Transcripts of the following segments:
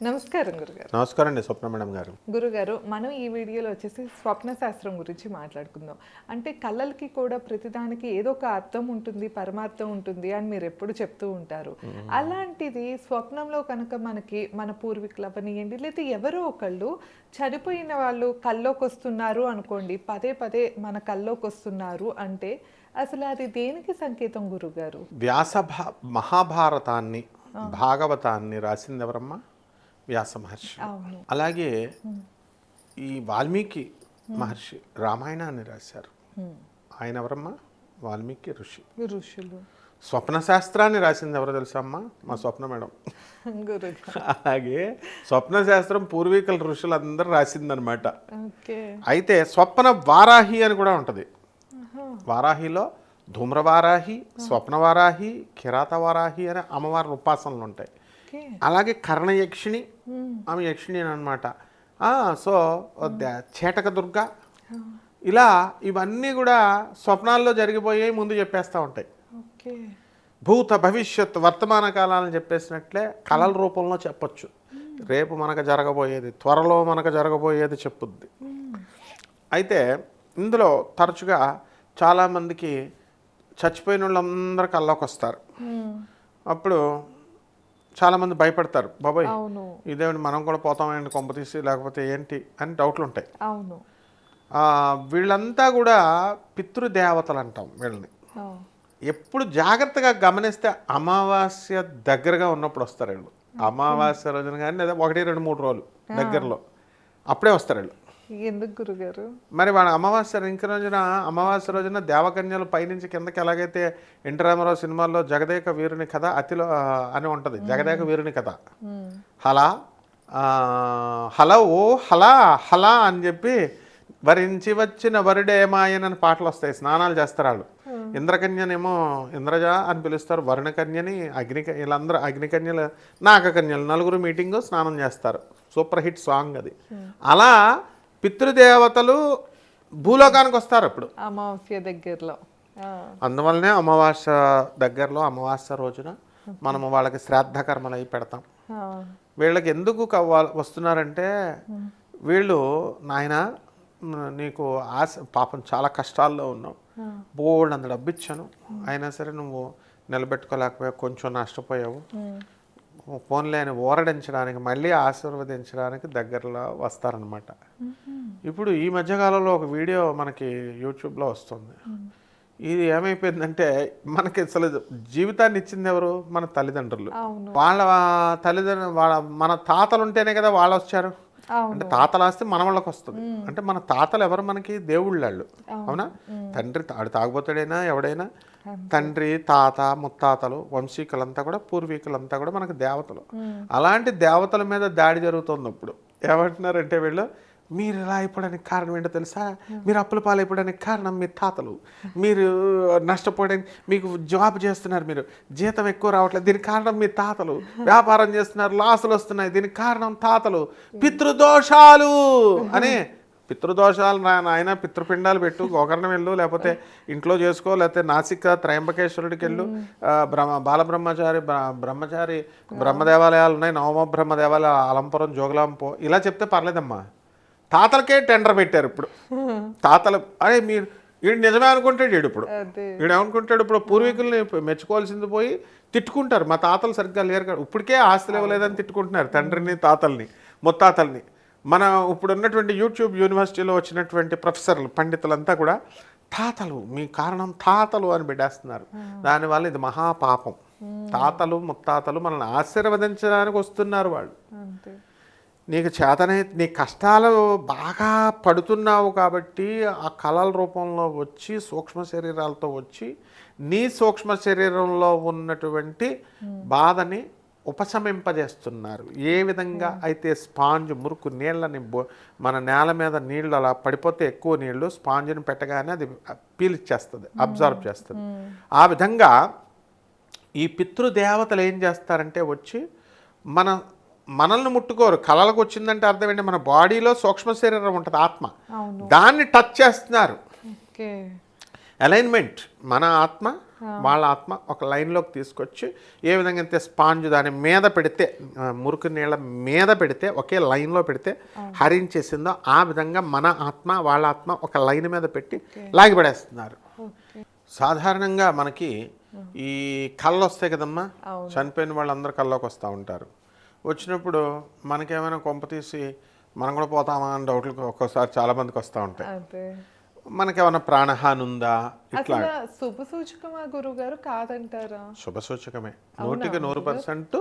నమస్కారం గురుగారు. నమస్కారం అండి స్వప్న మేడం గారు. గురుగారు, మనం ఈ వీడియోలో వచ్చేసి స్వప్న శాస్త్రం గురించి మాట్లాడుకుందాం. అంటే కళలకి కూడా ప్రతిదానికి ఏదో ఒక అర్థం ఉంటుంది, పరమార్థం ఉంటుంది అని మీరు ఎప్పుడు చెప్తూ ఉంటారు. అలాంటిది స్వప్నంలో కనుక మనకి మన పూర్వీకులు అవనియండి, లేదా ఎవరో ఒకళ్ళు చనిపోయిన వాళ్ళు కల్లోకి వస్తున్నారు అనుకోండి, పదే పదే మన కల్లోకి వస్తున్నారు అంటే అసలు అది దేనికి సంకేతం గురుగారు? మహాభారతాన్ని భాగవతాన్ని రాసింది ఎవరమ్మా? వ్యాస మహర్షి. అలాగే ఈ వాల్మీకి మహర్షి రామాయణాన్ని రాశారు. ఆయన ఎవరమ్మా? వాల్మీకి ఋషులు. స్వప్న శాస్త్రాన్ని రాసింది ఎవరో తెలుసా అమ్మా? మా స్వప్న మేడం. అలాగే స్వప్న శాస్త్రం పూర్వీకుల ఋషులందరూ రాసిందనమాట. అయితే స్వప్న వారాహి అని కూడా ఉంటుంది. వారాహిలో ధూమ్రవారాహి, స్వప్నవారాహి, కిరాతవారాహి అనే అమ్మవారి ఉపాసనలు ఉంటాయి. అలాగే కర్ణయక్షిణి, ఆమె యక్షిణి అనమాట. సో చేటక దుర్గ, ఇలా ఇవన్నీ కూడా స్వప్నాల్లో జరిగిపోయి ముందు చెప్పేస్తూ ఉంటాయి. భూత భవిష్యత్ వర్తమాన కాలాలను చెప్పేసినట్లే కళల రూపంలో చెప్పచ్చు. రేపు మనకు జరగబోయేది, త్వరలో మనకు జరగబోయేది చెప్పుద్ది. అయితే ఇందులో తరచుగా చాలామందికి చచ్చిపోయిన వాళ్ళందరూ కల్లోకి వస్తారు. అప్పుడు చాలామంది భయపడతారు, బాబాయ్ ఇదేమిటి మనం కూడా పోతామేంటి కొంప తీసి, లేకపోతే ఏంటి అని డౌట్లు ఉంటాయి. వీళ్ళంతా కూడా పితృదేవతలు అంటాం వీళ్ళని. ఎప్పుడు జాగ్రత్తగా గమనిస్తే అమావాస్య దగ్గరగా ఉన్నప్పుడు వస్తారు వీళ్ళు. అమావాస్య రోజున కానీ లేదా 1, 2, 3 రోజులు దగ్గరలో అప్పుడే వస్తారు వీళ్ళు. ఎందుకు గురుగారు? మరి వాళ్ళ అమావాస్య అమావాస్య రోజున దేవకన్యలు పైనుంచి కిందకి ఎలాగైతే ఎన్టీ రామారావు సినిమాల్లో జగదేక వీరుని కథ అతిలో అని ఉంటుంది. జగదేక వీరుని కథ హలా హలో ఓ హలా హలా అని చెప్పి వరించి వచ్చిన వరుడేమాయనని పాటలు వస్తాయి. స్నానాలు చేస్తారు వాళ్ళు. ఇంద్రకన్యనేమో ఇంద్రజ అని పిలుస్తారు, వరుణకన్యని వీళ్ళందరూ అగ్నికన్యలు, నాగకన్యలు, నలుగురు మీటింగు స్నానం చేస్తారు. సూపర్ హిట్ సాంగ్ అది. అలా పితృదేవతలు భూలోకానికి వస్తారు అప్పుడు అమావాస్య దగ్గరలో. అందువల్లనే అమావాస్య దగ్గరలో అమావాస్య రోజున మనము వాళ్ళకి శ్రాద్ధ కర్మలు అవి పెడతాం. వీళ్ళకి ఎందుకు వస్తున్నారంటే వీళ్ళు నాయన నీకు ఆశ, పాపం చాలా కష్టాల్లో ఉన్నావు, బోల్డ్ అంత డబ్బు ఇచ్చాను, అయినా సరే నువ్వు నిలబెట్టుకోలేకపోయావు, కొంచెం నష్టపోయావు, ఫోన్లే అని ఓరడించడానికి, మళ్ళీ ఆశీర్వదించడానికి దగ్గరలో వస్తారనమాట. ఇప్పుడు ఈ మధ్యకాలంలో ఒక వీడియో మనకి యూట్యూబ్లో వస్తుంది. ఇది ఏమైపోయిందంటే మనకి అసలు జీవితాన్ని ఇచ్చింది ఎవరు? మన తల్లిదండ్రులు. మన తాతలు ఉంటేనే కదా వాళ్ళు వచ్చారు. అంటే తాతలు ఆస్తే మన వాళ్ళకి వస్తుంది. అంటే మన తాతలు ఎవరు? మనకి దేవుళ్ళు. అవునా? తండ్రి ఆడు తాగుబోతాడైనా ఎవడైనా తండ్రి, తాత, ముత్తాతలు, వంశీకులంతా కూడా, పూర్వీకులంతా కూడా మనకు దేవతలు. అలాంటి దేవతల మీద దాడి జరుగుతుంది. ఇప్పుడు ఏమంటున్నారంటే వీళ్ళు, మీరు ఇలా అయిపోవడానికి కారణం ఏంటో తెలుసా? మీరు అప్పుల పాలైపోవడానికి కారణం మీ తాతలు. మీరు నష్టపోవడానికి, మీకు జాబ్ చేస్తున్నారు, మీరు జీతం ఎక్కువ రావట్లేదు, దీనికి కారణం మీ తాతలు. వ్యాపారం చేస్తున్నారు, లాసులు వస్తున్నాయి, దీనికి కారణం తాతలు. పితృదోషాలు అని, పితృదోషాలు ఆయన పితృపిండాలు పెట్టు, గోకర్ణం వెళ్ళు, లేకపోతే ఇంట్లో చేసుకో, లేకపోతే నాసిక త్రయంబకేశ్వరుడికి వెళ్ళు, బ్రహ్మచారి బ్రహ్మ దేవాలయాలు ఉన్నాయి, నవమ బ్రహ్మ దేవాలయాలు, అలంపురం, జోగులాంపో, ఇలా చెప్తే పర్లేదమ్మా. తాతలకే టెండర్ పెట్టారు ఇప్పుడు. తాతలు అరే మీరు వీడు నిజమే అనుకుంటాడు. ఇప్పుడు ఏమనుకుంటాడు? ఇప్పుడు పూర్వీకుల్ని మెచ్చుకోవాల్సింది పోయి తిట్టుకుంటారు, మా తాతలు సరిగ్గా లేరు కదా, ఇప్పటికే ఆస్తులు ఇవ్వలేదని తిట్టుకుంటున్నారు తండ్రిని, తాతల్ని, ముత్తాతల్ని. మన ఇప్పుడు ఉన్నటువంటి యూట్యూబ్ యూనివర్సిటీలో వచ్చినటువంటి ప్రొఫెసర్లు, పండితులంతా కూడా తాతలు మీ కారణం, తాతలు అని పెట్టేస్తున్నారు. దానివల్ల ఇది మహాపాపం. తాతలు ముత్తాతలు మనల్ని ఆశీర్వదించడానికి వస్తున్నారు వాళ్ళు. నీకు చేతనే, నీ కష్టాలు బాగా పడుతున్నావు కాబట్టి ఆ కళల రూపంలో వచ్చి, సూక్ష్మ శరీరాలతో వచ్చి నీ సూక్ష్మ శరీరంలో ఉన్నటువంటి బాధని ఉపశమింపజేస్తున్నారు. ఏ విధంగా అయితే స్పాంజ్ మురుకు నీళ్ళని, మన నేల మీద నీళ్ళు అలా పడిపోతే ఎక్కువ నీళ్లు స్పాంజ్ని పెట్టగానే అది పీల్చేస్తుంది, అబ్జర్వ్ చేస్తుంది. ఆ విధంగా ఈ పితృదేవతలు ఏం చేస్తారంటే వచ్చి మనల్ని ముట్టుకోరు. కళలకు వచ్చిందంటే అర్థం ఏంటి? మన బాడీలో సూక్ష్మ శరీరం ఉంటుంది, ఆత్మ, దాన్ని టచ్ చేస్తున్నారు. అలైన్మెంట్, మన ఆత్మ వాళ్ళ ఆత్మ ఒక లైన్లోకి తీసుకొచ్చి ఏ విధంగా అయితే స్పాంజ్ దాని మీద పెడితే మురికి నీళ్ళ మీద పెడితే ఒకే లైన్లో పెడితే హరించేసిందో ఆ విధంగా మన ఆత్మ వాళ్ళ ఆత్మ ఒక లైన్ మీద పెట్టి లాగిపడేస్తున్నారు. సాధారణంగా మనకి ఈ కళ్ళు వస్తాయి కదమ్మా, చనిపోయిన వాళ్ళందరూ కల్లోకి వస్తూ ఉంటారు. వచ్చినప్పుడు మనకేమైనా కొంప తీసి మనం కూడా పోతామా అని డౌట్లు ఒక్కోసారి చాలా మందికి వస్తూ ఉంటాయి. మనకేమైనా ప్రాణహాని ఉందా ఇట్లా. శుభ సూచకమా గురువు గారు, కాదంటారా? శుభ సూచకమే, 100%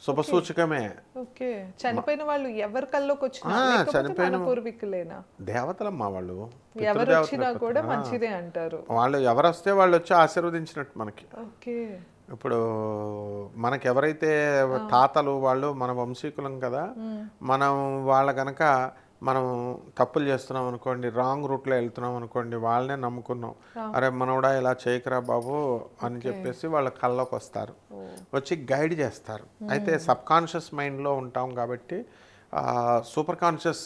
శుభ సూచకమే. ఓకే, చనిపోయిన వాళ్ళు ఎవరి కల్లోకి వచ్చినా చనిపోయిన పూర్వీకులేనా? దేవతలమ్మా వాళ్ళు, ఎవరు వచ్చినా కూడా మంచిదే అంటారు. వాళ్ళు ఎవరు వస్తే వాళ్ళు వచ్చి ఆశీర్వదించినట్టు మనకి. ఓకే, ఇప్పుడు మనకి ఎవరైతే తాతలు వాళ్ళు మన వంశీకులం కదా, మనం వాళ్ళ కనుక మనం తప్పులు చేస్తున్నాం అనుకోండి, రాంగ్ రూట్లో వెళ్తున్నాం అనుకోండి, వాళ్ళనే నమ్ముకున్నాం, అరే మనవడా ఇలా చేయకరా బాబు అని చెప్పేసి వాళ్ళ కల్లోకి వస్తారు, వచ్చి గైడ్ చేస్తారు. అయితే సబ్ కాన్షియస్ మైండ్లో ఉంటాం కాబట్టి సూపర్ కాన్షియస్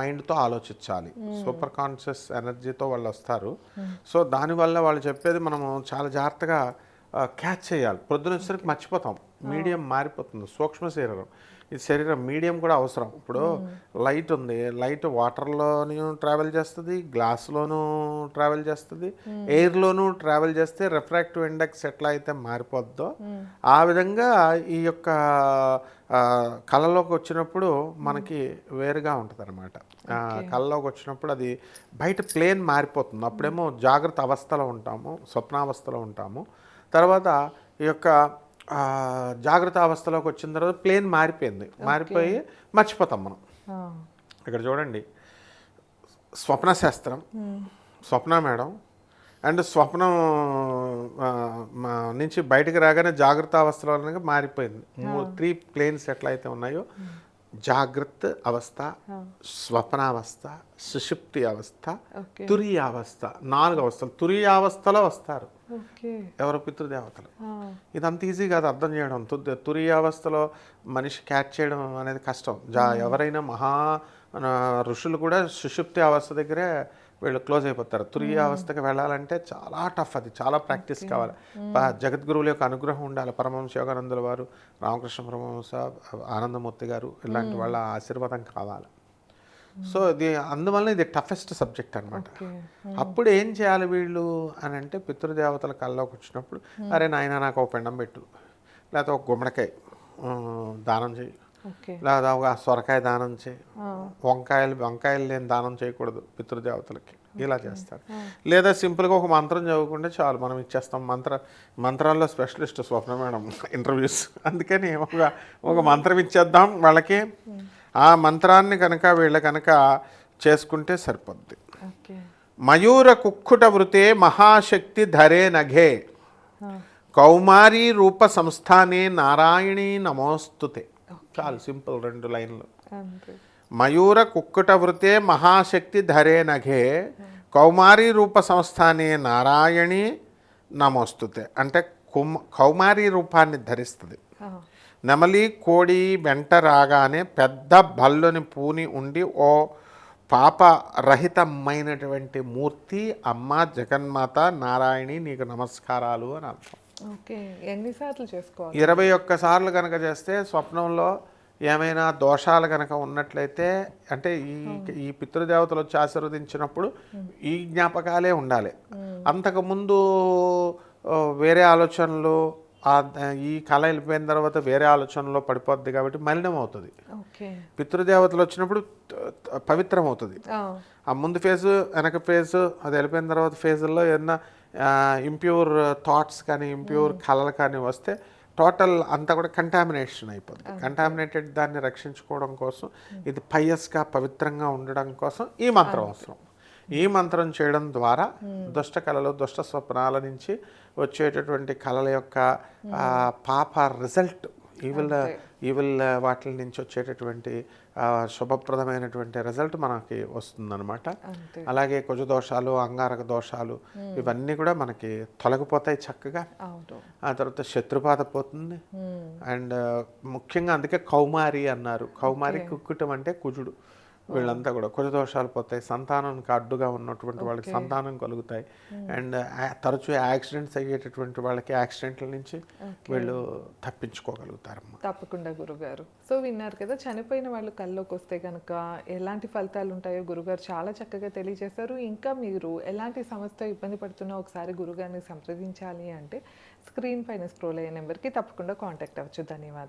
మైండ్తో ఆలోచించాలి. సూపర్ కాన్షియస్ ఎనర్జీతో వాళ్ళు వస్తారు. సో దానివల్ల వాళ్ళు చెప్పేది మనము చాలా జాగ్రత్తగా క్యాచ్ చేయాలి. పొద్దున వచ్చేసరికి మర్చిపోతాం, మీడియం మారిపోతుంది, సూక్ష్మ శరీరం. ఈ శరీరం మీడియం కూడా అవసరం. ఇప్పుడు లైట్ ఉంది, లైట్ వాటర్లోనూ ట్రావెల్ చేస్తుంది, గ్లాస్లోనూ ట్రావెల్ చేస్తుంది, ఎయిర్లోనూ ట్రావెల్ చేస్తే రిఫ్రాక్టివ్ ఇండెక్స్ ఎట్లా అయితే మారిపోద్దో ఆ విధంగా ఈ యొక్క కళ్ళలోకి వచ్చినప్పుడు మనకి వేరుగా ఉంటుంది అనమాట. కళ్ళలోకి వచ్చినప్పుడు అది బయట ప్లేన్ మారిపోతుంది. అప్పుడేమో జాగ్రత్త అవస్థలో ఉంటాము, స్వప్నావస్థలో ఉంటాము. తర్వాత ఈ యొక్క జాగ్రత్త అవస్థలోకి వచ్చిన తర్వాత ప్లేన్ మారిపోయి మర్చిపోతాం మనం. ఇక్కడ చూడండి, స్వప్న శాస్త్రం, స్వప్న మేడం అండ్ స్వప్నం నుంచి బయటకు రాగానే జాగ్రత్త అవస్థలో మారిపోయింది. 3 ప్లేన్స్ ఎట్లయితే ఉన్నాయో, జాగ్రత్త అవస్థ, స్వప్నావస్థ, సుషుప్తి అవస్థ, తురీయ అవస్థ, 4 అవస్థలు. తురీయ అవస్థలో వస్తారు ఎవరు? పితృదేవతలు. ఇదంత ఈజీ కాదు అర్థం చేయడం. తురీయ అవస్థలో మనిషి క్యాచ్ చేయడం అనేది కష్టం. ఎవరైనా మహా ఋషులు కూడా సుషుప్తి అవస్థ దగ్గరే వీళ్ళు క్లోజ్ అయిపోతారు. తురీయ అవస్థకి వెళ్ళాలంటే చాలా టఫ్, అది చాలా ప్రాక్టీస్ కావాలి. జగద్గురువుల యొక్క అనుగ్రహం ఉండాలి. పరమహంస యోగానందుల వారు, రామకృష్ణ పరమహంస, ఆనందమూర్తి గారు ఇలాంటి వాళ్ళ ఆశీర్వాదం కావాలి. సో అందువల్ల ఇది టఫెస్ట్ సబ్జెక్ట్ అనమాట. అప్పుడు ఏం చేయాలి వీళ్ళు అని అంటే, పితృదేవతల కల్లోకి వచ్చినప్పుడు అరే నాయన నాకు ఒక పిండం పెట్టు, లేకపోతే ఒక గుమ్మడికాయ దానం చేయి, లేదా ఒక సొరకాయ దానం చేయి. వంకాయలు లేని దానం చేయకూడదు పితృదేవతలకి, ఇలా చేస్తారు. లేదా సింపుల్గా ఒక మంత్రం చదువుకుంటే చాలు, మనం ఇచ్చేస్తాం. మంత్రాల్లో స్పెషలిస్ట్ స్వప్న మేడం ఇంటర్వ్యూస్, అందుకని ఒక మంత్రం ఇచ్చేద్దాం వాళ్ళకి. ఆ మంత్రాన్ని కనుక వీళ్ళ కనుక చేసుకుంటే సరిపోద్ది. మయూర కుక్కుట వృతే మహాశక్తి ధరే నఘే కౌమారీ రూప సంస్థానే నారాయణీ నమోస్తుతే. చాలు, సింపుల్ 2 లైన్లు. మయూర కుక్కుట వృతే మహాశక్తి ధరే నఘే కౌమారీ రూప సంస్థానే నారాయణి నమోస్తుతే. అంటే కౌమారీ రూపాన్ని ధరిస్తుంది. నెమలి కోడి వెంట రాగానే పెద్ద బల్లుని పూని ఉండి ఓ పాపరహితమైనటువంటి మూర్తి అమ్మ జగన్మాత నారాయణి నీకు నమస్కారాలు అని అర్థం. ఎన్నిసార్లు చేసుకోవాలి? 21 సార్లు కనుక చేస్తే స్వప్నంలో ఏమైనా దోషాలు కనుక ఉన్నట్లయితే, అంటే ఈ పితృదేవతలు వచ్చి ఆశీర్వదించినప్పుడు ఈ జ్ఞాపకాలే ఉండాలి. అంతకుముందు వేరే ఆలోచనలు, ఈ కళ వెళ్ళిపోయిన తర్వాత వేరే ఆలోచనలో పడిపోద్ది కాబట్టి మలినం అవుతుంది. పితృదేవతలు వచ్చినప్పుడు పవిత్రం అవుతుంది. ఆ ముందు ఫేజు వెనక ఫేజు అది వెళ్ళిపోయిన తర్వాత ఫేజుల్లో ఏదన్నా ఇంప్యూర్ థాట్స్ కానీ ఇంప్యూర్ కళలు కానీ వస్తే టోటల్ అంతా కూడా కంటామినేషన్ అయిపోతుంది. కంటామినేటెడ్ దాన్ని రక్షించుకోవడం కోసం, ఇది పయస్గా పవిత్రంగా ఉండడం కోసం ఈ మంత్రం అవసరం. ఈ మంత్రం చేయడం ద్వారా దుష్ట కళలు, దుష్ట స్వప్నాల నుంచి వచ్చేటటువంటి కళల యొక్క పాప రిజల్ట్, ఈవిల్ వాటి నుంచి వచ్చేటటువంటి శుభప్రదమైనటువంటి రిజల్ట్ మనకి వస్తుందన్నమాట. అలాగే కుజదోషాలు, అంగారక దోషాలు ఇవన్నీ కూడా మనకి తొలగిపోతాయి చక్కగా. ఆ తర్వాత శత్రుపాత పోతుంది. అండ్ ముఖ్యంగా అందుకే కౌమారి అన్నారు. కౌమారి కుక్కుటం అంటే కుజుడు. వీళ్ళంతా కూడా కుజ దోషాలు పోతాయి, సంతానానికి అడ్డుగా ఉన్నటువంటి వాళ్ళకి సంతానం కలుగుతాయి, అండ్ తరచూ యాక్సిడెంట్స్ అయ్యేటటువంటి వాళ్ళకి యాక్సిడెంట్ల నుంచి వీళ్ళు తప్పించుకోగలుగుతారమ్మా. తప్పకుండా గురుగారు. సో విన్నారు కదా, చనిపోయిన వాళ్ళు కల్లోకి వస్తే కనుక ఎలాంటి ఫలితాలు ఉంటాయో గురుగారు చాలా చక్కగా తెలియజేశారు. ఇంకా మీరు ఎలాంటి సమస్యతో ఇబ్బంది పడుతున్నా ఒకసారి గురుగారిని సంప్రదించాలి అంటే స్క్రీన్ పైన స్క్రోల్ అయ్యే నెంబర్కి తప్పకుండా కాంటాక్ట్ అవ్వచ్చు. ధన్యవాదాలు.